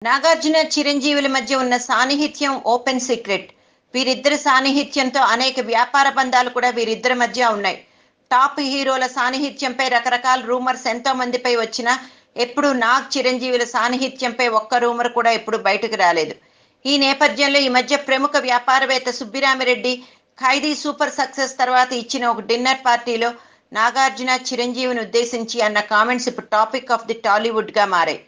నాగార్జున చిరంజీవుల మధ్య ఉన్న సాన్నిహిత్యం ఓపెన్ సీక్రెట్. వీరిద్దరి సాన్నిహిత్యంతో అనేక వ్యాపార బంధాలు కూడా వీరిద్దరి మధ్య ఉన్నాయి. టాప్ హీరోల సాన్నిహిత్యంపై రకరకాల రూమర్స్ ఎంతో మందిపై వచ్చినా ఎప్పుడు నాగ్ చిరంజీవుల సాన్నిహిత్యంపై ఒక్క రూమర్ కూడా ఎప్పుడు బయటకు రాలేదు. ఈ నేపథ్యంలో ఈ మధ్య ప్రముఖ వ్యాపారవేత్త సుబ్బిరామిరెడ్డి ఖైదీ సూపర్ సక్సెస్ తర్వాత ఇచ్చిన ఒక డిన్నర్ పార్టీలో నాగార్జున చిరంజీవిని ఉద్దేశించి అన్న కామెంట్స్ ఇప్పుడు టాపిక్ ఆఫ్ ది టాలీవుడ్ గా మారాయి.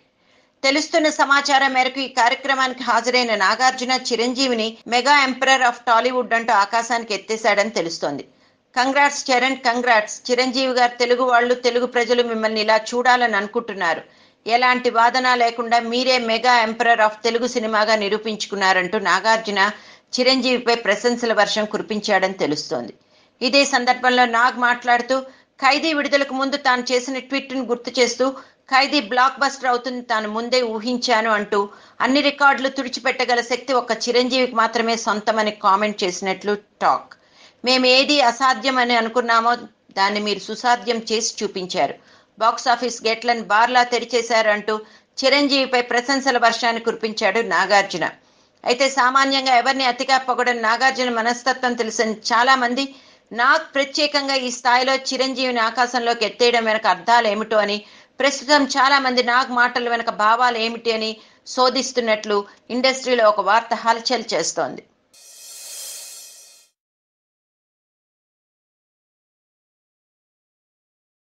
తెలుస్తున్న సమాచారం మేరకు ఈ కార్యక్రమానికి హాజరైన నాగార్జున చిరంజీవిని మెగా ఎంపరర్ ఆఫ్ టాలీవుడ్ అంటూ ఆకాశానికి ఎత్తేశాడని తెలుస్తోంది. కంగ్రాట్స్ చరణ్, కంగ్రాట్స్ చిరంజీవి గారు. తెలుగు వాళ్ళు, తెలుగు ప్రజలు మిమ్మల్ని ఇలా చూడాలని అనుకుంటున్నారు. ఎలాంటి వాదన లేకుండా మీరే మెగా ఎంపరర్ ఆఫ్ తెలుగు సినిమాగా నిరూపించుకున్నారంటూ నాగార్జున చిరంజీవిపై ప్రశంసల వర్షం కురిపించాడని తెలుస్తోంది. ఇదే సందర్భంలో నాగ్ మాట్లాడుతూ ఖైదీ విడుదలకు ముందు తాను చేసిన ట్వీట్ ను గుర్తు చేస్తూ ఖైదీ బ్లాక్ బస్టర్ అవుతుంది తాను ముందే ఊహించాను అంటూ అన్ని రికార్డులు తుడిచిపెట్టగల శక్తి ఒక్క చిరంజీవికి మాత్రమే సొంతమని కామెంట్ చేసినట్లు టాక్. మేము ఏది అసాధ్యం అని అనుకున్నామో దాన్ని మీరు సుసాధ్యం చేసి చూపించారు. బాక్సాఫీస్ గేట్లను బార్లా తెరిచేశారు అంటూ చిరంజీవిపై ప్రశంసల వర్షాన్ని కురిపించాడు నాగార్జున. అయితే సామాన్యంగా ఎవరిని అతిగా పొగడని నాగార్జున మనస్తత్వం తెలిసిన చాలా మంది నాగ్ ప్రత్యేకంగా ఈ స్థాయిలో చిరంజీవిని ఆకాశంలోకి ఎత్తేయడం వెనక అర్థాలు ఏమిటో అని, ప్రస్తుతం చాలా మంది నాగ్ మాటల వెనక భావాలు ఏమిటి అని శోధిస్తున్నట్లు ఇండస్ట్రీలో ఒక వార్త హల్చల్ చేస్తోంది.